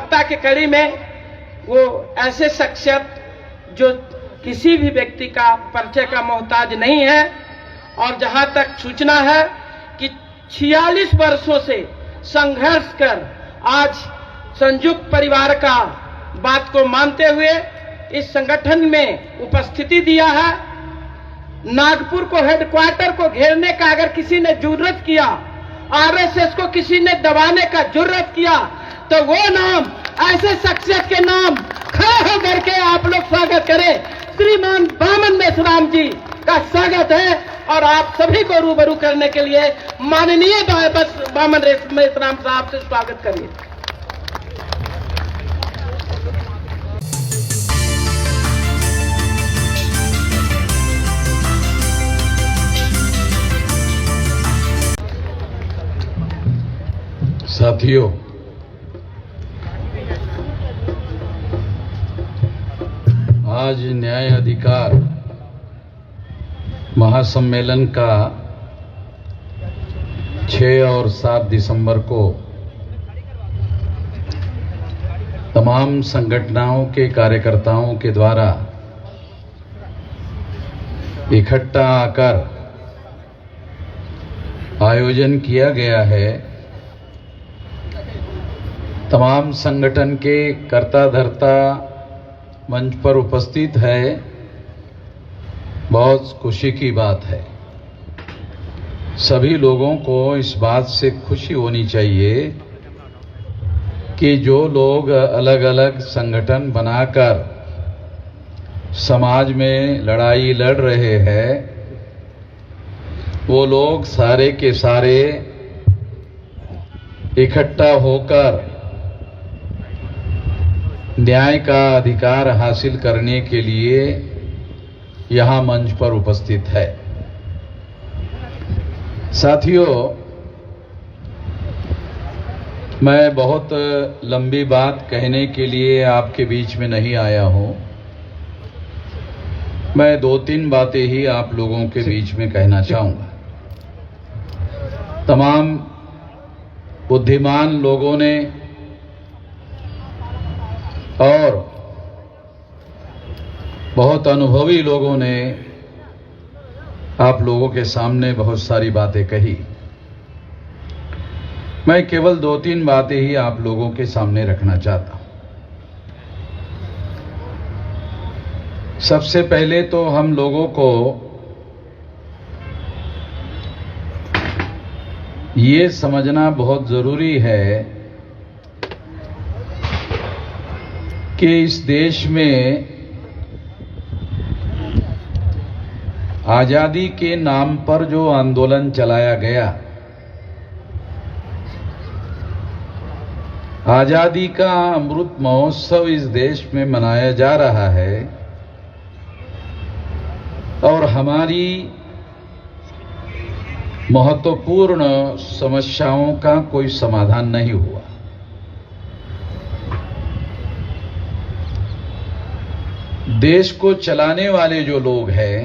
सप्ताह की कड़ी में वो ऐसे शख्सियत जो किसी भी व्यक्ति का परिचय का मोहताज नहीं है, और जहां तक सूचना है कि 46 वर्षों से संघर्ष कर आज संयुक्त परिवार का बात को मानते हुए इस संगठन में उपस्थिति दिया है। नागपुर को हेडक्वार्टर को घेरने का अगर किसी ने जुर्रत किया, आरएसएस को किसी ने दबाने का जुर्रत किया, तो वो नाम ऐसे शख्सियत के नाम खड़े होकर के आप लोग स्वागत करें। श्रीमान बामन मेश्राम जी का स्वागत है और आप सभी को रूबरू करने के लिए माननीय बामन मेश्राम साहब से स्वागत करिए। साथियों, आज न्याय अधिकार महासम्मेलन का 6 और 7 दिसंबर को तमाम संगठनों के कार्यकर्ताओं के द्वारा इकट्ठा आकर आयोजन किया गया है। तमाम संगठन के कर्ता धर्ता मंच पर उपस्थित है। बहुत खुशी की बात है। सभी लोगों को इस बात से खुशी होनी चाहिए कि जो लोग अलग अलग संगठन बनाकर समाज में लड़ाई लड़ रहे हैं, वो लोग सारे के सारे इकट्ठा होकर न्याय का अधिकार हासिल करने के लिए यहां मंच पर उपस्थित है। साथियों, मैं बहुत लंबी बात कहने के लिए आपके बीच में नहीं आया हूं। मैं 2-3 बातें ही आप लोगों के बीच में कहना चाहूंगा। तमाम बुद्धिमान लोगों ने और बहुत अनुभवी लोगों ने आप लोगों के सामने बहुत सारी बातें कही। मैं केवल 2-3 बातें ही आप लोगों के सामने रखना चाहता हूं। सबसे पहले तो हम लोगों को ये समझना बहुत जरूरी है कि इस देश में आजादी के नाम पर जो आंदोलन चलाया गया, आजादी का अमृत महोत्सव इस देश में मनाया जा रहा है और हमारी महत्वपूर्ण समस्याओं का कोई समाधान नहीं हुआ। देश को चलाने वाले जो लोग हैं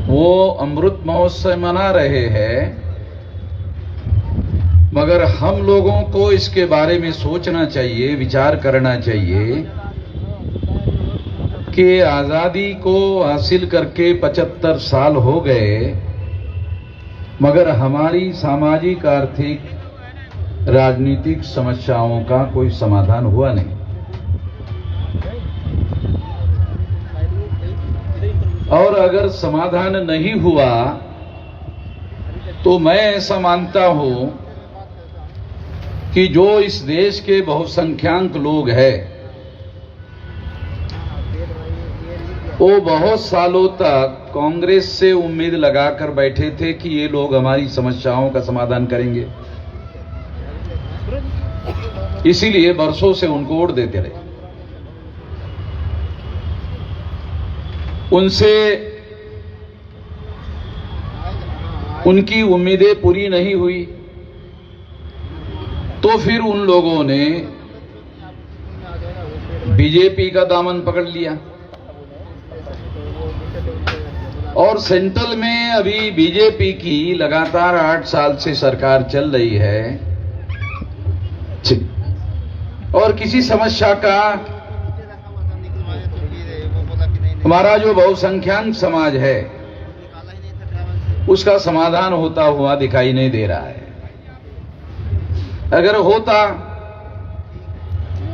वो अमृत महोत्सव मना रहे हैं, मगर हम लोगों को इसके बारे में सोचना चाहिए, विचार करना चाहिए कि आजादी को हासिल करके 75 साल हो गए, मगर हमारी सामाजिक, आर्थिक, राजनीतिक समस्याओं का कोई समाधान हुआ नहीं। और अगर समाधान नहीं हुआ तो मैं ऐसा मानता हूं कि जो इस देश के बहुसंख्यक लोग हैं वो बहुत सालों तक कांग्रेस से उम्मीद लगाकर बैठे थे कि ये लोग हमारी समस्याओं का समाधान करेंगे, इसीलिए वर्षों से उनको वोट देते रहे। उनसे उनकी उम्मीदें पूरी नहीं हुई तो फिर उन लोगों ने बीजेपी का दामन पकड़ लिया और सेंट्रल में अभी बीजेपी की लगातार 8 साल से सरकार चल रही है। और किसी समस्या का हमारा जो बहुसंख्यक समाज है उसका समाधान होता हुआ दिखाई नहीं दे रहा है। अगर होता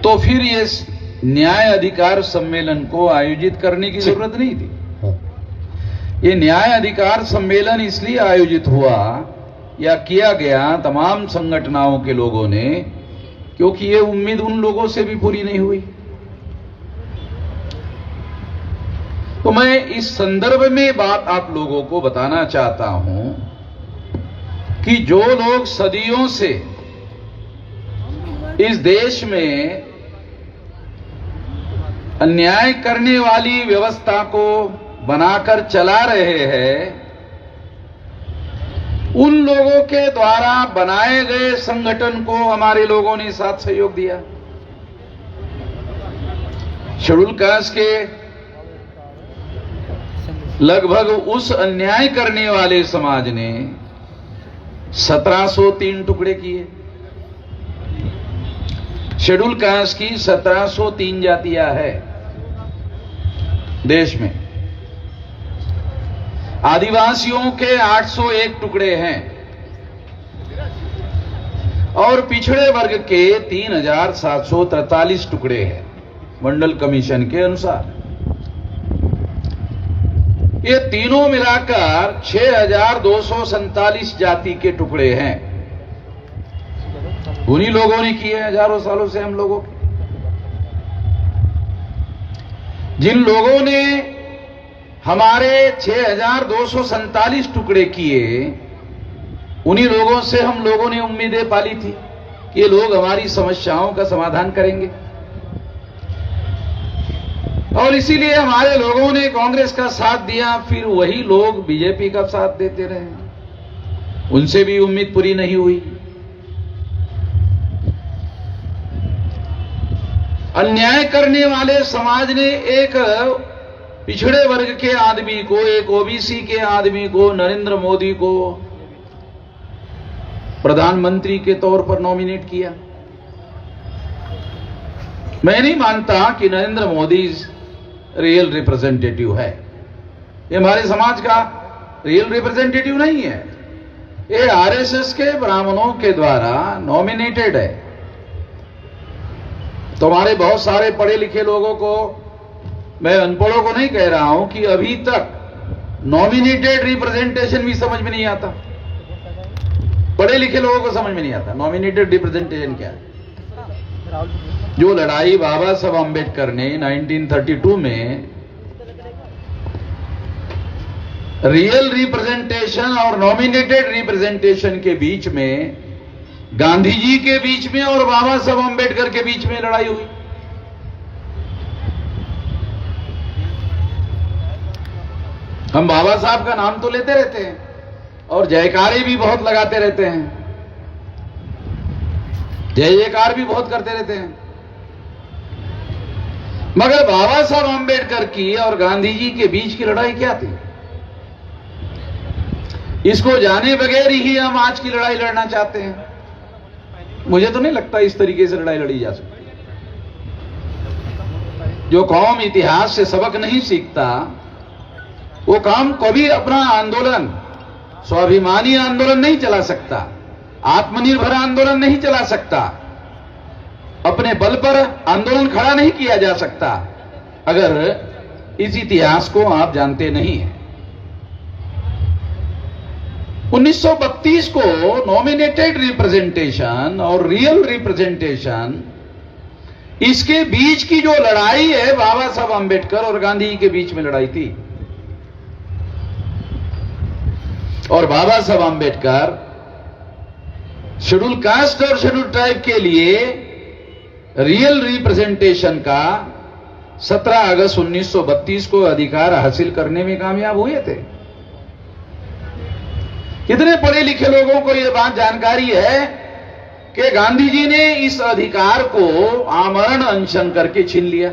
तो फिर ये न्याय अधिकार सम्मेलन को आयोजित करने की जरूरत नहीं थी। ये न्याय अधिकार सम्मेलन इसलिए आयोजित हुआ या किया गया तमाम संगठनों के लोगों ने, क्योंकि ये उम्मीद उन लोगों से भी पूरी नहीं हुई। तो मैं इस संदर्भ में बात आप लोगों को बताना चाहता हूं कि जो लोग सदियों से इस देश में अन्याय करने वाली व्यवस्था को बनाकर चला रहे हैं, उन लोगों के द्वारा बनाए गए संगठन को हमारे लोगों ने साथ सहयोग दिया। शेड्यूल कास्ट के लगभग उस अन्याय करने वाले समाज ने 1703 टुकड़े किए। शेड्यूल कास्ट की 1703 जातियां है देश में, आदिवासियों के 801 टुकड़े हैं और पिछड़े वर्ग के 3743 टुकड़े हैं मंडल कमीशन के अनुसार। ये तीनों मिलाकर 6247 जाति के टुकड़े हैं। उन्हीं लोगों ने किए हजारों सालों से हम लोगों के। जिन लोगों ने हमारे 6247 टुकड़े किए, उन्हीं लोगों से हम लोगों ने उम्मीदें पाली थी कि ये लोग हमारी समस्याओं का समाधान करेंगे। और इसीलिए हमारे लोगों ने कांग्रेस का साथ दिया, फिर वही लोग बीजेपी का साथ देते रहे। उनसे भी उम्मीद पूरी नहीं हुई। अन्याय करने वाले समाज ने एक पिछड़े वर्ग के आदमी को, एक ओबीसी के आदमी को, नरेंद्र मोदी को प्रधानमंत्री के तौर पर नॉमिनेट किया। मैं नहीं मानता कि नरेंद्र मोदी रियल रिप्रेजेंटेटिव है। ये हमारे समाज का रियल रिप्रेजेंटेटिव नहीं है। ये आरएसएस के ब्राह्मणों के द्वारा नॉमिनेटेड है। तो हमारे बहुत सारे पढ़े लिखे लोगों को, मैं अनपढ़ों को नहीं कह रहा हूं, कि अभी तक नॉमिनेटेड रिप्रेजेंटेशन भी समझ में नहीं आता। पढ़े लिखे लोगों को समझ में नहीं आता नॉमिनेटेड रिप्रेजेंटेशन क्या है। जो लड़ाई बाबा साहब अम्बेडकर ने 1932 में रियल रिप्रेजेंटेशन और नॉमिनेटेड रिप्रेजेंटेशन के बीच में, गांधी जी के बीच में और बाबा साहब अम्बेडकर के बीच में लड़ाई हुई। हम बाबा साहब का नाम तो लेते रहते हैं और जयकारे भी बहुत लगाते रहते हैं, जय जयकार भी बहुत करते रहते हैं, मगर बाबा साहब अम्बेडकर की और गांधी जी के बीच की लड़ाई क्या थी, इसको जाने बगैर ही हम आज की लड़ाई लड़ना चाहते हैं। मुझे तो नहीं लगता इस तरीके से लड़ाई लड़ी जा सकती। जो कौम इतिहास से सबक नहीं सीखता, वो काम कभी अपना आंदोलन, स्वाभिमानी आंदोलन नहीं चला सकता, आत्मनिर्भर आंदोलन नहीं चला सकता, अपने बल पर आंदोलन खड़ा नहीं किया जा सकता, अगर इस इतिहास को आप जानते नहीं हैं। 1932 को नॉमिनेटेड रिप्रेजेंटेशन और रियल रिप्रेजेंटेशन, इसके बीच की जो लड़ाई है, बाबा साहब अम्बेडकर और गांधी जी के बीच में लड़ाई थी। और बाबा साहब अम्बेडकर शेड्यूल कास्ट और शेड्यूल ट्राइब के लिए रियल रिप्रेजेंटेशन का 17 अगस्त 1932 को अधिकार हासिल करने में कामयाब हुए थे। कितने पढ़े लिखे लोगों को यह बात जानकारी है कि गांधी जी ने इस अधिकार को आमरण अनशन करके छीन लिया?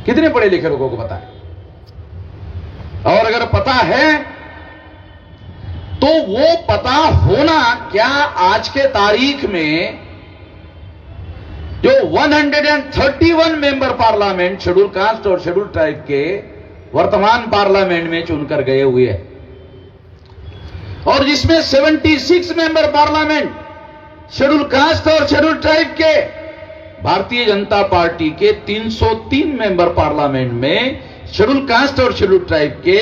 कितने पढ़े लिखे लोगों को पता है? और अगर पता है तो वो पता होना क्या आज के तारीख में जो 131 मेंबर पार्लियामेंट शेड्यूल कास्ट और शेड्यूल ट्राइब के वर्तमान पार्लियामेंट में चुनकर गए हुए हैं, और जिसमें 76 मेंबर पार्लियामेंट शेड्यूल कास्ट और शेड्यूल ट्राइब के, भारतीय जनता पार्टी के 303 मेंबर पार्लियामेंट में शेड्यूल कास्ट और शेड्यूल ट्राइब के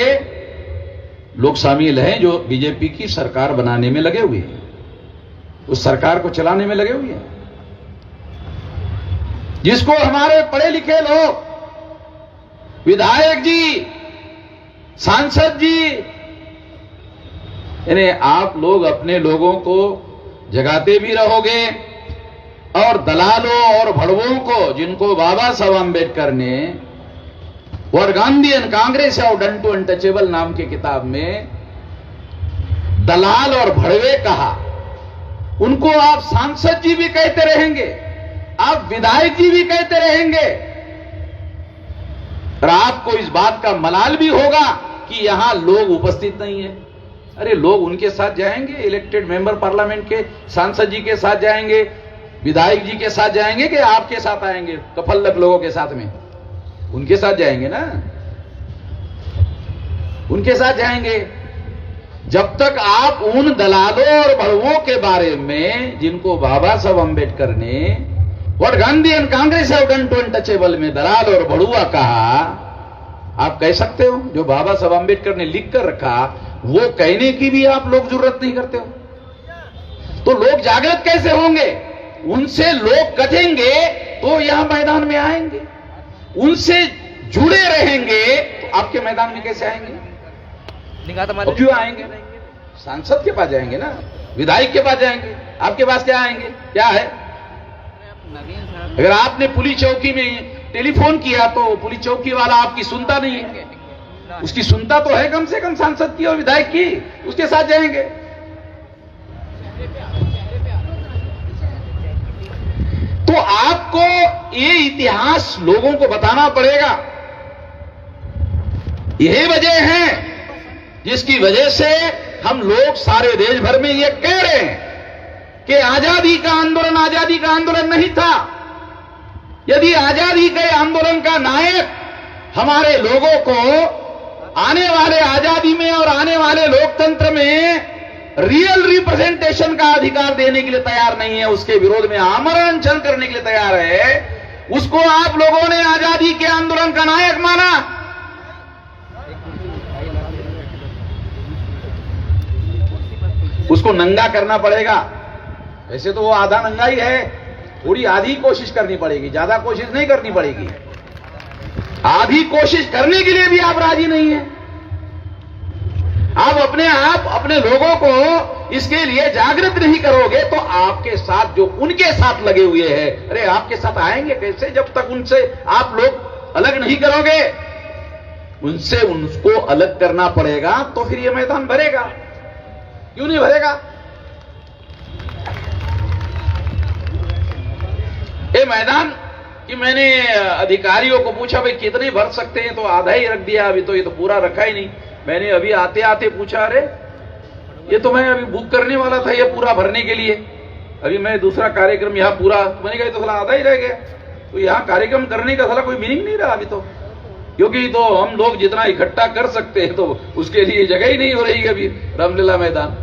लोग शामिल हैं, जो बीजेपी की सरकार बनाने में लगे हुए हैं, उस सरकार को चलाने में लगे हुए हैं, जिसको हमारे पढ़े लिखे लोग, विधायक जी, सांसद जी, यानी आप लोग अपने लोगों को जगाते भी रहोगे, और दलालों और भड़वों को, जिनको बाबा साहब आंबेडकर ने और Gandhi and Congress of done to untouchable नाम की किताब में दलाल और भड़वे कहा, उनको आप सांसद जी भी कहते रहेंगे, आप विधायक जी भी कहते रहेंगे, और आपको इस बात का मलाल भी होगा कि यहां लोग उपस्थित नहीं है। अरे लोग उनके साथ जाएंगे, इलेक्टेड मेंबर पार्लियामेंट के सांसद जी के साथ जाएंगे, विधायक जी के साथ जाएंगे, कि आपके साथ आएंगे, कफल्लक लोगों के साथ में? उनके साथ जाएंगे ना, उनके साथ जाएंगे। जब तक आप उन दलालों और भड़वों के बारे में, जिनको बाबा साहब आंबेडकर ने और Gandhi and Congress of done to untouchable में दलाल और भड़ुआ कहा, आप कह सकते हो? जो बाबा साहब आंबेडकर ने लिख कर रखा, वो कहने की भी आप लोग जरूरत नहीं करते हो। तो लोग जागृत कैसे होंगे? उनसे लोग कटेंगे तो यहां मैदान में आएंगे, उनसे जुड़े रहेंगे तो आपके मैदान में कैसे आएंगे? और क्यों आएंगे? सांसद के पास जाएंगे ना, विधायक के पास जाएंगे, आपके पास क्या आएंगे? क्या है? अगर आपने पुलिस चौकी में टेलीफोन किया तो पुलिस चौकी वाला आपकी सुनता नहीं है, उसकी सुनता तो है कम से कम सांसद की और विधायक की, उसके साथ जाएंगे। तो आपको ये इतिहास लोगों को बताना पड़ेगा। यही वजह है जिसकी वजह से हम लोग सारे देश भर में ये कह रहे हैं कि आजादी का आंदोलन नहीं था। यदि आजादी के आंदोलन का नायक हमारे लोगों को आने वाले आजादी में और आने वाले लोकतंत्र में रियल रिप्रेजेंटेशन का अधिकार देने के लिए तैयार नहीं है, उसके विरोध में आमरण अनशन करने के लिए तैयार है, उसको आप लोगों ने आजादी के आंदोलन का नायक माना। उसको नंगा करना पड़ेगा। वैसे तो वो आधा नंगा ही है, थोड़ी आधी कोशिश करनी पड़ेगी, ज्यादा कोशिश नहीं करनी पड़ेगी। आधी कोशिश करने के लिए भी आप राजी नहीं है। आप अपने लोगों को इसके लिए जागृत नहीं करोगे तो आपके साथ जो उनके साथ लगे हुए हैं, अरे आपके साथ आएंगे कैसे जब तक उनसे आप लोग अलग नहीं करोगे? उनसे उनको अलग करना पड़ेगा तो फिर ये मैदान भरेगा। क्यों नहीं भरेगा? ये मैदान कि मैंने अधिकारियों को पूछा भाई कितने भर सकते हैं, तो आधा ही रख दिया, अभी तो ये तो पूरा रखा ही नहीं। मैंने अभी आते आते पूछा, अरे ये तो मैं अभी बुक करने वाला था ये पूरा भरने के लिए, अभी मैं दूसरा कार्यक्रम यहाँ पूरा, मैंने कहा तो साला आधा ही रह गया। तो यहाँ कार्यक्रम करने का साला कोई मीनिंग नहीं रहा अभी तो, क्योंकि तो हम लोग जितना इकट्ठा कर सकते हैं तो उसके लिए जगह ही नहीं हो रही अभी रामलीला मैदान।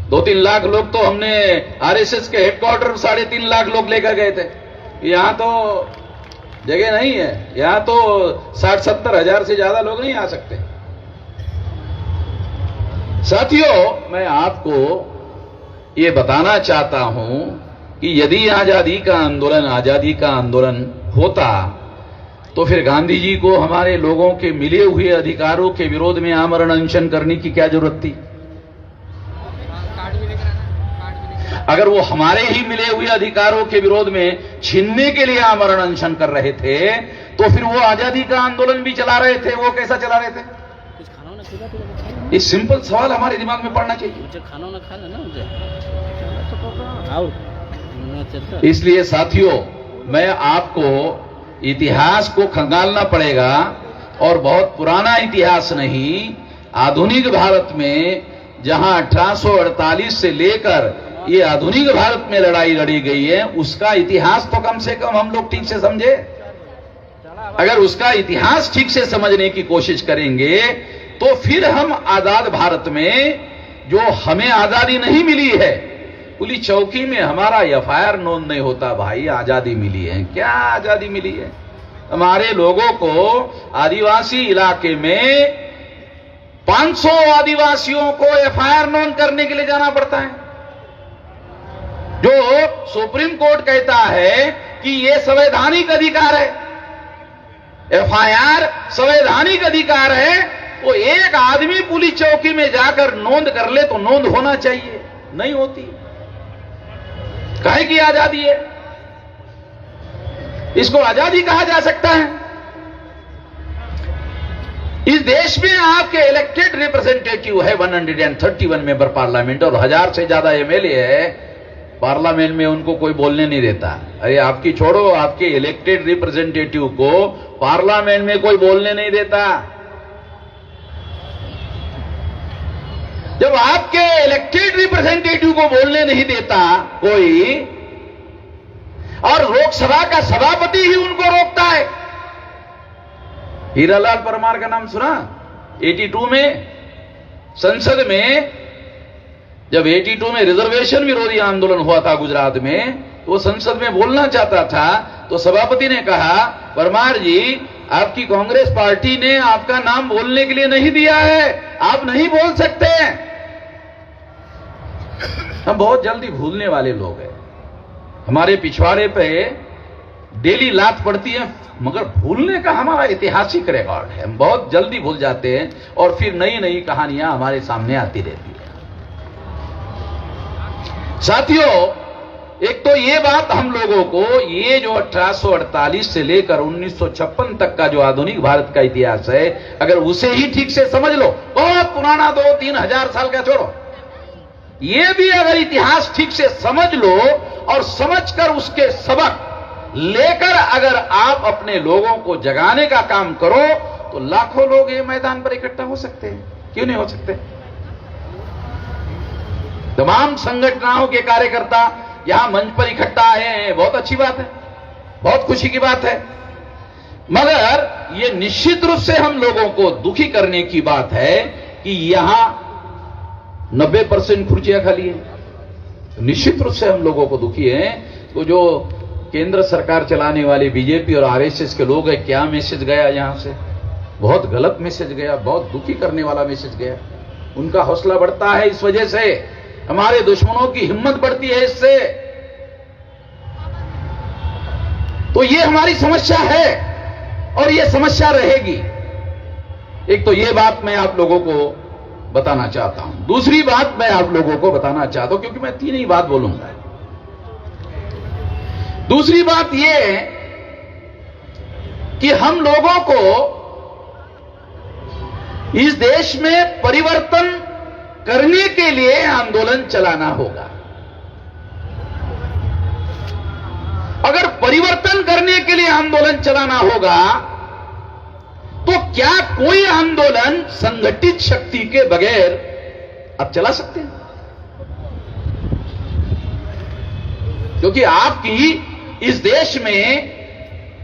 2-3 लाख लोग तो हमने आरएसएस के हेडक्वार्टर 3.5 लाख लोग लेकर गए थे, यहां तो जगह नहीं है, यहां तो 60-70 हजार से ज्यादा लोग नहीं आ सकते। साथियों, मैं आपको ये बताना चाहता हूं कि यदि आजादी का आंदोलन होता तो फिर गांधी जी को हमारे लोगों के मिले हुए अधिकारों के विरोध में आमरण अनशन करने की क्या जरूरत थी? अगर वो हमारे ही मिले हुए अधिकारों के विरोध में छीनने के लिए आमरण अनशन कर रहे थे तो फिर वो आजादी का आंदोलन भी चला रहे थे, वो कैसा चला रहे थे? ये सिंपल सवाल हमारे दिमाग में पड़ना चाहिए। इसलिए साथियों, मैं आपको इतिहास को खंगालना पड़ेगा, और बहुत पुराना इतिहास नहीं, आधुनिक भारत में जहां 1848 से लेकर ये आधुनिक भारत में लड़ाई लड़ी गई है, उसका इतिहास तो कम से कम हम लोग ठीक से समझे। अगर उसका इतिहास ठीक से समझने की कोशिश करेंगे तो फिर हम आजाद भारत में, जो हमें आजादी नहीं मिली है, पुलिस चौकी में हमारा एफआईआर नोंद नहीं होता, भाई आजादी मिली है, क्या आजादी मिली है? हमारे लोगों को आदिवासी इलाके में 500 आदिवासियों को एफआईआर नोंद करने के लिए जाना पड़ता है, जो सुप्रीम कोर्ट कहता है कि यह संवैधानिक अधिकार है। एफआईआर संवैधानिक अधिकार है, वो एक आदमी पुलिस चौकी में जाकर नोंद कर ले तो नोंद होना चाहिए, नहीं होती। काहे की आजादी है? इसको आजादी कहा जा सकता है? इस देश में आपके इलेक्टेड रिप्रेजेंटेटिव है 131 मेंबर पार्लियामेंट और 1000 से ज्यादा एमएलए है। पार्लियामेंट में उनको कोई बोलने नहीं देता। अरे आपकी छोड़ो, आपके इलेक्टेड रिप्रेजेंटेटिव को पार्लियामेंट में कोई बोलने नहीं देता। जब आपके इलेक्टेड रिप्रेजेंटेटिव को बोलने नहीं देता कोई, और लोकसभा का सभापति ही उनको रोकता है। हीरालाल परमार का नाम सुना? 82 में संसद में, जब 82 में रिजर्वेशन विरोधी आंदोलन हुआ था गुजरात में, तो वो संसद में बोलना चाहता था, तो सभापति ने कहा, परमार जी आपकी कांग्रेस पार्टी ने आपका नाम बोलने के लिए नहीं दिया है, आप नहीं बोल सकते। हम बहुत जल्दी भूलने वाले लोग हैं। हमारे पिछवाड़े पे डेली लात पड़ती है, मगर भूलने का हमारा ऐतिहासिक रिकॉर्ड है। हम बहुत जल्दी भूल जाते हैं और फिर नई नई कहानियां हमारे सामने आती रहती है। साथियों, एक तो ये बात हम लोगों को, ये जो 1848 से लेकर 1956 तक का जो आधुनिक भारत का इतिहास है, अगर उसे ही ठीक से समझ लो, बहुत पुराना 2-3 हजार साल का छोड़ो, ये भी अगर इतिहास ठीक से समझ लो और समझकर उसके सबक लेकर अगर आप अपने लोगों को जगाने का काम करो, तो लाखों लोग ये मैदान पर इकट्ठा हो सकते हैं। क्यों नहीं हो सकते? तमाम संगठनों के कार्यकर्ता यहां मंच पर इकट्ठा आए हैं, बहुत अच्छी बात है, बहुत खुशी की बात है। मगर यह निश्चित रूप से हम लोगों को दुखी करने की बात है कि यहां 90% कुर्सियां खाली हैं। निश्चित रूप से हम लोगों को दुखी हैं। तो जो केंद्र सरकार चलाने वाली बीजेपी और आरएसएस के लोग हैं, क्या मैसेज गया यहां से? बहुत गलत मैसेज गया, बहुत दुखी करने वाला मैसेज गया। उनका हौसला बढ़ता है इस वजह से, हमारे दुश्मनों की हिम्मत बढ़ती है इससे। तो ये हमारी समस्या है और ये समस्या रहेगी। एक तो ये बात मैं आप लोगों को बताना चाहता हूं। दूसरी बात मैं आप लोगों को बताना चाहता हूं, क्योंकि मैं 3 ही बात बोलूंगा। दूसरी बात यह कि हम लोगों को इस देश में परिवर्तन करने के लिए आंदोलन चलाना होगा। अगर परिवर्तन करने के लिए आंदोलन चलाना होगा, तो क्या कोई आंदोलन संगठित शक्ति के बगैर आप चला सकते हैं? क्योंकि आपकी इस देश में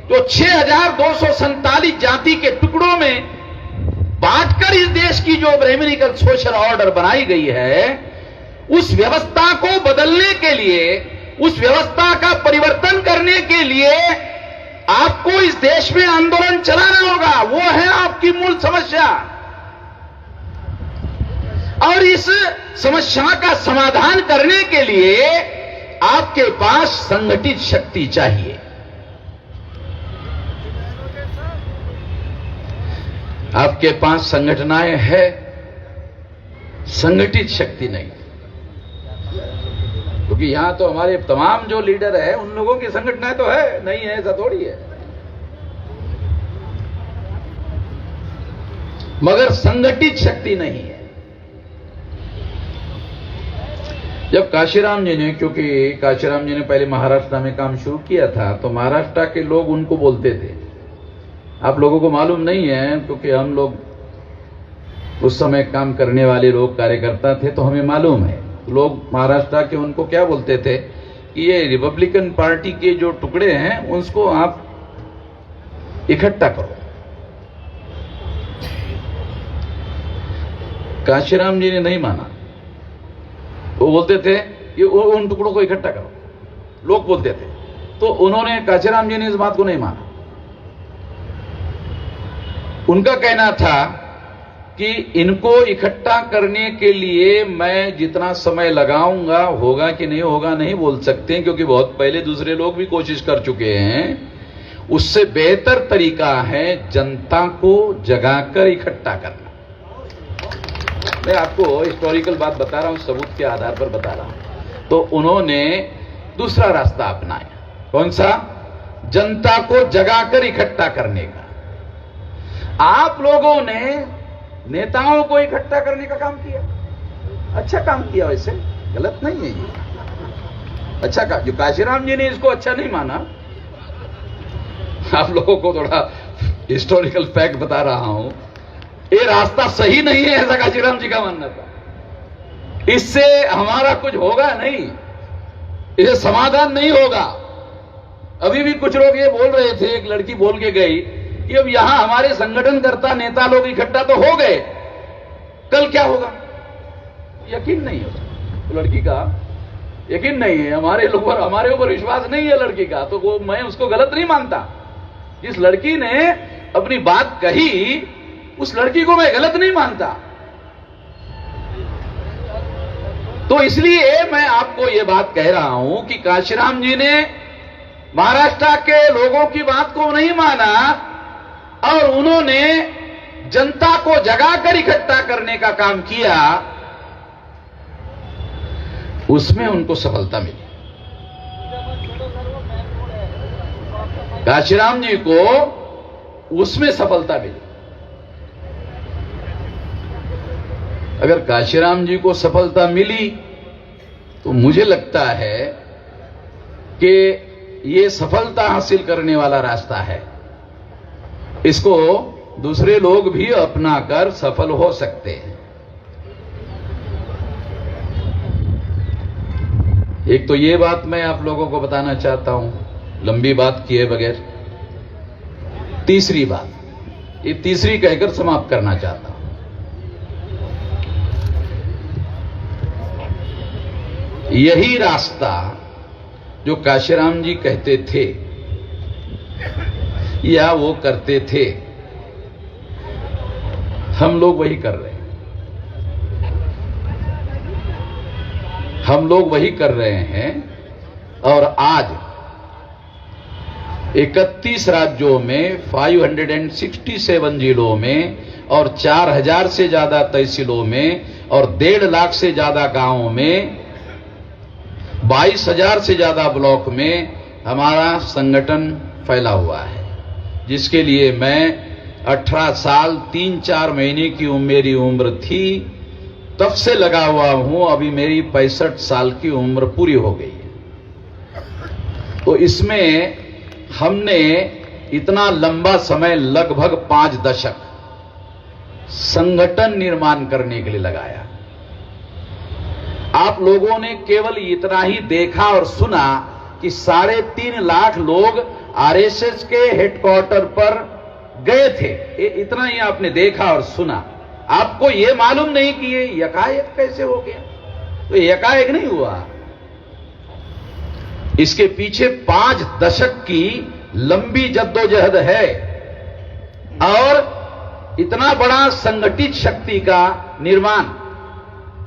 जो 6247 जाति के टुकड़ों में बांटकर इस देश की जो ब्राह्मणिकल सोशल ऑर्डर बनाई गई है, उस व्यवस्था को बदलने के लिए, उस व्यवस्था का परिवर्तन करने के लिए आपको इस देश में आंदोलन चलाना होगा। वो है आपकी मूल समस्या। और इस समस्या का समाधान करने के लिए आपके पास संगठित शक्ति चाहिए। आपके पास संगठनाएं हैं, संगठित शक्ति नहीं। क्योंकि यहां तो हमारे तमाम जो लीडर है, उन लोगों की संगठनाएं तो है, नहीं है ऐसा थोड़ी है, मगर संगठित शक्ति नहीं है। जब काशीराम जी ने, क्योंकि काशीराम जी ने पहले महाराष्ट्र में काम शुरू किया था, तो महाराष्ट्र के लोग उनको बोलते थे, आप लोगों को मालूम नहीं है, क्योंकि हम लोग उस समय काम करने वाले लोग कार्यकर्ता थे, तो हमें मालूम है। लोग महाराष्ट्र के उनको क्या बोलते थे कि ये रिपब्लिकन पार्टी के जो टुकड़े हैं उसको आप इकट्ठा करो। काशीराम जी ने नहीं माना, वो बोलते थे कि उन टुकड़ों को इकट्ठा करो, लोग बोलते थे। तो उन्होंने, काशीराम जी ने इस बात को नहीं माना। उनका कहना था कि इनको इकट्ठा करने के लिए मैं जितना समय लगाऊंगा, होगा कि नहीं होगा नहीं बोल सकते, क्योंकि बहुत पहले दूसरे लोग भी कोशिश कर चुके हैं। उससे बेहतर तरीका है जनता को जगाकर इकट्ठा करना। मैं आपको हिस्टोरिकल बात बता रहा हूं, सबूत के आधार पर बता रहा हूं। तो उन्होंने दूसरा रास्ता अपनाया। कौन सा? जनता को जगाकर इकट्ठा करने का। आप लोगों ने नेताओं को इकट्ठा करने का काम किया, अच्छा काम किया, वैसे गलत नहीं है ये, अच्छा काम। जो काशीराम जी ने इसको अच्छा नहीं माना, आप लोगों को थोड़ा हिस्टोरिकल फैक्ट बता रहा हूं, ये रास्ता सही नहीं है, ऐसा काशीराम जी का मानना था। इससे हमारा कुछ होगा नहीं, इससे समाधान नहीं होगा। अभी भी कुछ लोग ये बोल रहे थे, एक लड़की बोल के गई कि अब यहां हमारे संगठनकर्ता नेता लोग इकट्ठा तो हो गए, कल क्या होगा? यकीन नहीं है तो लड़की का, यकीन नहीं है हमारे ऊपर विश्वास नहीं है लड़की का, तो वो मैं उसको गलत नहीं मानता। जिस लड़की ने अपनी बात कही उस लड़की को मैं गलत नहीं मानता। तो इसलिए मैं आपको यह बात कह रहा हूं कि काशीराम जी ने महाराष्ट्र के लोगों की बात को नहीं माना और उन्होंने जनता को जगाकर इकट्ठा करने का काम किया, उसमें उनको सफलता मिली। काशीराम जी को उसमें सफलता मिली। अगर काशीराम जी को सफलता मिली तो मुझे लगता है कि ये सफलता हासिल करने वाला रास्ता है, इसको दूसरे लोग भी अपनाकर सफल हो सकते हैं। एक तो ये बात मैं आप लोगों को बताना चाहता हूं, लंबी बात किए बगैर। तीसरी बात, ये तीसरी कहकर समाप्त करना चाहता हूं। यही रास्ता जो काशीराम जी कहते थे या वो करते थे, हम लोग वही कर रहे हैं। हम लोग वही कर रहे हैं और आज 31 राज्यों में 567 जिलों में और 4000 से ज्यादा तहसीलों में और 1.5 लाख से ज्यादा गांवों में 22,000 से ज्यादा ब्लॉक में हमारा संगठन फैला हुआ है, जिसके लिए मैं 18 साल 3-4 महीने की मेरी उम्र थी तब से लगा हुआ हूं। अभी मेरी 65 साल की उम्र पूरी हो गई है। तो इसमें हमने इतना लंबा समय, लगभग 5 दशक संगठन निर्माण करने के लिए लगाया। आप लोगों ने केवल इतना ही देखा और सुना कि 3.5 लाख लोग आरएसएस के हेडक्वार्टर पर गए थे, इतना ही आपने देखा और सुना। आपको यह मालूम नहीं कि ये यकायक कैसे हो गया। तो यकायक नहीं हुआ, इसके पीछे 5 दशक की लंबी जद्दोजहद है और इतना बड़ा संगठित शक्ति का निर्माण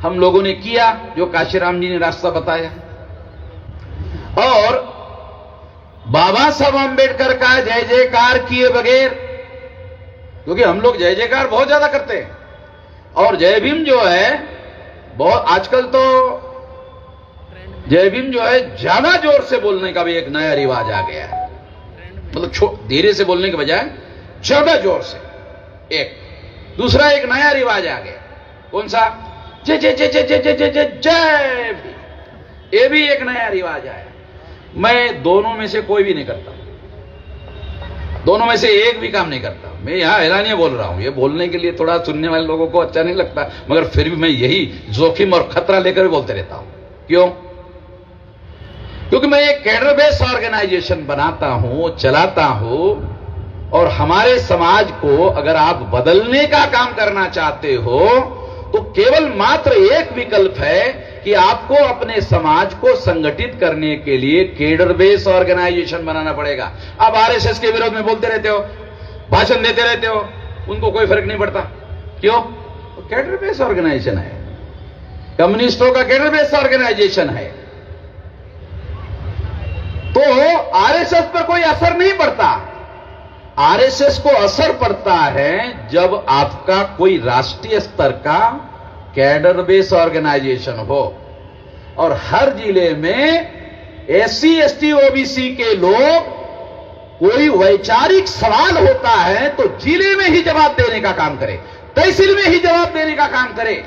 हम लोगों ने किया, जो काशीराम जी ने रास्ता बताया। और बाबा साहब आंबेडकर का जय जयकार किए बगैर, क्योंकि हम लोग जय जयकार बहुत ज्यादा करते हैं और जय भीम जो है बहुत, आजकल तो जय भीम जो है ज्यादा जोर से बोलने का भी एक नया रिवाज आ गया है। मतलब धीरे से बोलने के बजाय ज्यादा जोर से। एक दूसरा एक नया रिवाज आ गया, कौन सा? जय जय जय जय जय जय जय जय जय भीम। ये भी एक नया रिवाज आया। मैं दोनों में से कोई भी नहीं करता। दोनों में से एक भी काम नहीं करता। मैं यहां ऐलानिया बोल रहा हूं, ये बोलने के लिए थोड़ा सुनने वाले लोगों को अच्छा नहीं लगता, मगर फिर भी मैं यही जोखिम और खतरा लेकर भी बोलते रहता हूं। क्यों? क्योंकि मैं एक कैडर बेस्ड ऑर्गेनाइजेशन बनाता हूं, चलाता हूं, और हमारे समाज को अगर आप बदलने का काम करना चाहते हो तो केवल मात्र एक विकल्प है कि आपको अपने समाज को संगठित करने के लिए कैडर बेस्ड ऑर्गेनाइजेशन बनाना पड़ेगा। आप आरएसएस के विरोध में बोलते रहते हो, भाषण देते रहते हो, उनको कोई फर्क नहीं पड़ता। क्यों? तो कैडर बेस्ड ऑर्गेनाइजेशन है, कम्युनिस्टों का कैडर बेस्ड ऑर्गेनाइजेशन है, तो आरएसएस पर कोई असर नहीं पड़ता। आरएसएस को असर पड़ता है जब आपका कोई राष्ट्रीय स्तर का कैडर बेस्ड ऑर्गेनाइजेशन हो, और हर जिले में एससी एसटी ओबीसी के लोग, कोई वैचारिक सवाल होता है तो जिले में ही जवाब देने का काम करे, तहसील में ही जवाब देने का काम करे।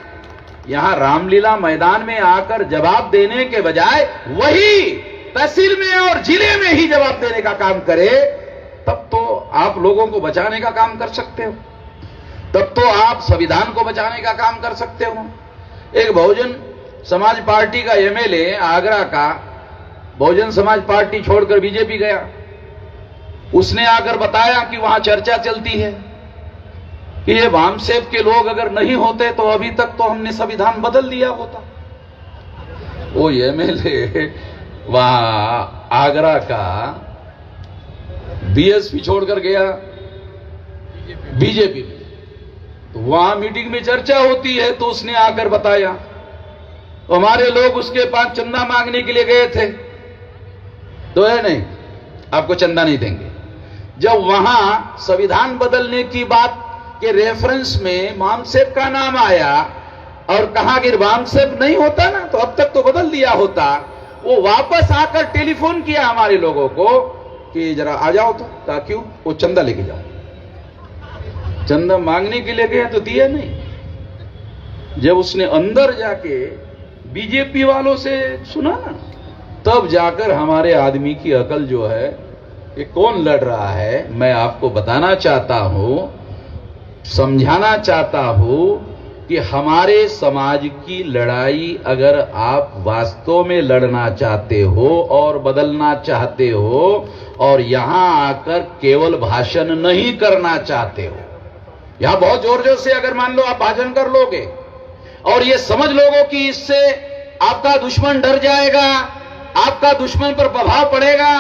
यहां रामलीला मैदान में आकर जवाब देने के बजाय वही तहसील में और जिले में ही जवाब देने का काम करे, तब तो आप लोगों को बचाने का काम कर सकते हो, तब तो आप संविधान को बचाने का काम कर सकते हो। एक बहुजन समाज पार्टी का एमएलए आगरा का बहुजन समाज पार्टी छोड़कर बीजेपी गया, उसने आकर बताया कि वहां चर्चा चलती है कि ये वामसेव के लोग अगर नहीं होते तो अभी तक तो हमने संविधान बदल दिया होता। वो एमएलए वहां आगरा का बीएसपी छोड़कर गया बीजेपी में, तो वहां मीटिंग में चर्चा होती है, तो उसने आकर बताया तो हमारे लोग उसके पास चंदा मांगने के लिए गए थे, तो है नहीं आपको चंदा नहीं देंगे। जब वहां संविधान बदलने की बात के रेफरेंस में वामसेव का नाम आया और कहा कि वामसेव नहीं होता ना तो अब तक तो बदल दिया होता, वो वापस आकर टेलीफोन किया हमारे लोगों को कि जरा आ जाओ, तो कहा क्यों? वो चंदा लेके जाओ। चंदा मांगने के लिए गया तो दिया नहीं। जब उसने अंदर जाके बीजेपी वालों से सुना ना, तब जाकर हमारे आदमी की अकल जो है, ये कौन लड़ रहा है, मैं आपको बताना चाहता हूं, समझाना चाहता हूं कि हमारे समाज की लड़ाई अगर आप वास्तव में लड़ना चाहते हो और बदलना चाहते हो और यहां आकर केवल भाषण नहीं करना चाहते हो, यहां बहुत जोर जोर से अगर मान लो आप भाषण कर लोगे और ये समझ लोगे कि इससे आपका दुश्मन डर जाएगा, आपका दुश्मन पर प्रभाव पड़ेगा,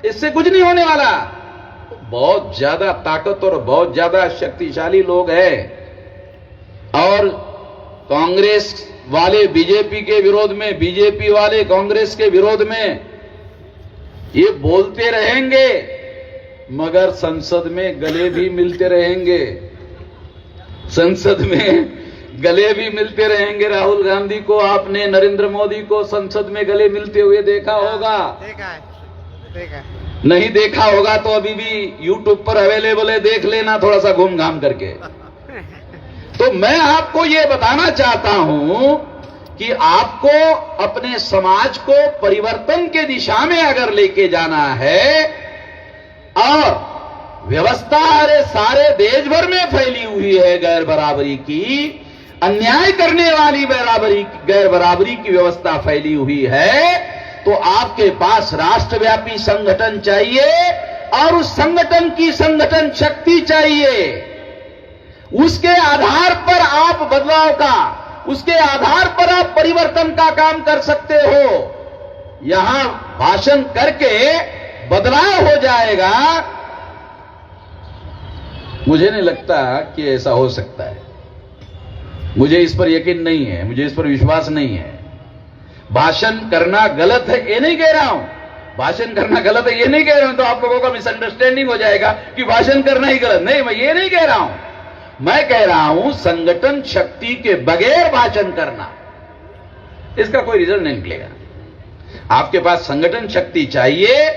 इससे कुछ नहीं होने वाला। बहुत ज्यादा ताकत और बहुत ज्यादा शक्तिशाली लोग हैं, और कांग्रेस वाले बीजेपी के विरोध में, बीजेपी वाले कांग्रेस के विरोध में ये बोलते रहेंगे, मगर संसद में गले भी मिलते रहेंगे, संसद में गले भी मिलते रहेंगे। राहुल गांधी को आपने, नरेंद्र मोदी को संसद में गले मिलते हुए देखा होगा, देखा है। नहीं देखा होगा तो अभी भी यूट्यूब पर अवेलेबल है, देख लेना थोड़ा सा घूम घाम करके। तो मैं आपको यह बताना चाहता हूं कि आपको अपने समाज को परिवर्तन के दिशा में अगर लेके जाना है, और व्यवस्था सारे देश भर में फैली हुई है गैर बराबरी की, अन्याय करने वाली गैर बराबरी की व्यवस्था फैली हुई है, तो आपके पास राष्ट्रव्यापी संगठन चाहिए और उस संगठन की संगठन शक्ति चाहिए। उसके आधार पर आप बदलाव का, उसके आधार पर आप परिवर्तन का काम कर सकते हो। यहां भाषण करके बदलाव हो जाएगा, मुझे नहीं लगता कि ऐसा हो सकता है। मुझे इस पर यकीन नहीं है, मुझे इस पर विश्वास नहीं है। भाषण करना गलत है ये नहीं कह रहा हूं, भाषण करना गलत है ये नहीं कह रहा हूं, तो आप लोगों का मिसअंडरस्टैंडिंग हो जाएगा कि भाषण करना ही गलत। नहीं, मैं ये नहीं कह रहा हूं, मैं कह रहा हूं संगठन शक्ति के बगैर भाषण करना, इसका कोई रिजल्ट नहीं निकलेगा। आपके पास संगठन शक्ति चाहिए,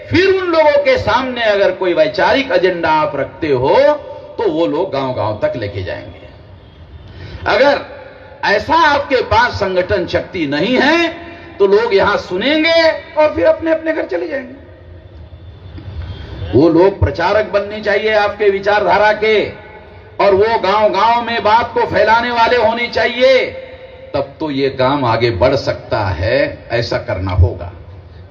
फिर उन लोगों के सामने अगर कोई वैचारिक एजेंडा आप रखते हो तो वो लोग गांव गांव तक लेके जाएंगे। अगर ऐसा आपके पास संगठन शक्ति नहीं है तो लोग यहां सुनेंगे और फिर अपने अपने घर चले जाएंगे। वो लोग प्रचारक बनने चाहिए आपके विचारधारा के, और वो गांव-गांव में बात को फैलाने वाले होने चाहिए, तब तो ये काम आगे बढ़ सकता है। ऐसा करना होगा।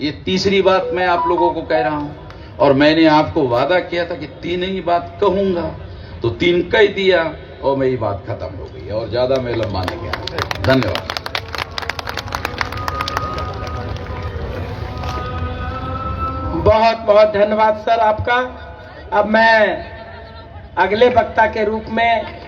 ये तीसरी बात मैं आप लोगों को कह रहा हूं, और मैंने आपको वादा किया था कि 3 ही बात कहूंगा, तो 3 कह दिया और मेरी बात खत्म हो गई, और ज्यादा मैं लंबा नहीं गया। धन्यवाद। बहुत बहुत धन्यवाद सर आपका। अब मैं अगले वक्ता के रूप में